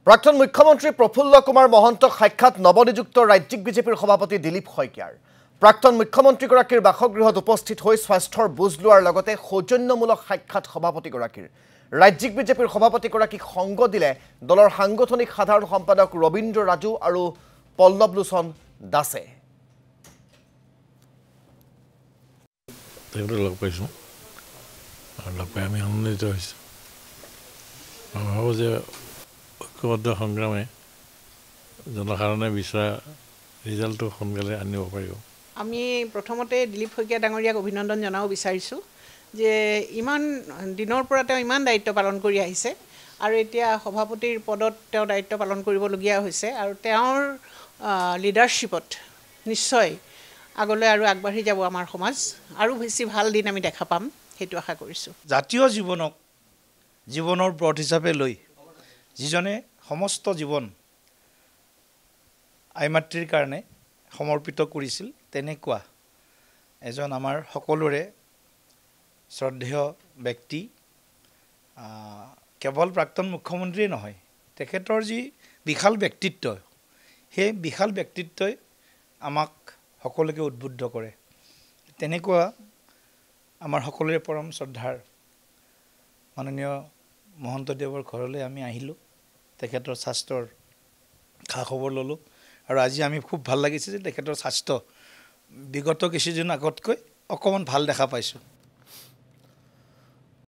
প্ৰাক্তন মুখ্যমন্ত্ৰী প্ৰফুল্ল কুমাৰ মহন্তক সাক্ষাৎ নৱনিযুক্ত ৰাজ্যিক বিজেপিৰ সভাপতি দিলীপ শইকীয়াৰ। প্ৰাক্তন মুখ্যমন্ত্ৰীগৰাকীৰ বাসগৃহত উপস্থিত হৈ স্বাস্থ্যৰ বুজ লোৱাৰ লগতে সৌজন্যমূলক সাক্ষাৎ সভাপতিগৰাকীৰ। ৰাজ্যিক বিজেপিৰ সভাপতিগৰাকীক সংগ দিলে দলৰ সাংগঠনিক সাধাৰণ সম্পাদক ৰবীন্দ্ৰ ৰাজু আৰু পল্লৱ লোচন দাসে। লগ পাইছোঁ আৰু লগ পাই আমি আনন্দিত হৈছোঁ। মই ভাবোঁ যে ঐক্যবদ্ধ সংগ্ৰামে জনসাধাৰণে বিচৰা ৰিজাল্টটো সোনকালে আনিব পাৰিব। আমি প্ৰথমতে দিলীপ শইকীয়া ডাঙৰীয়াক অভিনন্দন জনাব বিচাৰিছোঁ যে ইমান দিনৰ পৰা তেওঁ ইমান দায়িত্ব পালন কৰি আহিছে আৰু এতিয়া সভাপতিৰ পদত তেওঁ দায়িত্ব পালন কৰিবলগীয়া হৈছে আৰু তেওঁৰ লিডাৰশ্বিপত নিশ্চয় আগলৈ আৰু আগবাঢ়ি যাব আমাৰ সমাজ আৰু বেছি ভাল দিন আমি দেখা পাম সেইটো আশা কৰিছোঁ। জাতীয় জীৱনৰ ব্ৰত হিচাপে লৈ যিজনে সমস্ত জীৱন আই মাতৃৰ কাৰণে সমৰ্পিত কৰিছিল তেনেকুৱা এজন আমাৰ সকলোৰে শ্ৰদ্ধেয় ব্যক্তি, কেৱল প্ৰাক্তন মুখ্যমন্ত্ৰীয়ে নহয়, তেখেতৰ যি বিশাল ব্যক্তিত্ব, সেই বিশাল ব্যক্তিত্বই আমাক সকলোকে উদ্বুদ্ধ কৰে। তেনেকুৱা আমাৰ সকলোৰে পৰম শ্ৰদ্ধাৰ মাননীয় মহন্তদেৱৰ ঘৰলৈ আমি আহিলোঁ, তেখেতৰ স্বাস্থ্যৰ খা খবৰ ল'লোঁ আৰু আজি আমি খুব ভাল লাগিছে যে তেখেতৰ স্বাস্থ্য বিগত কিছুদিন আগতকৈ অকণমান ভাল দেখা পাইছোঁ।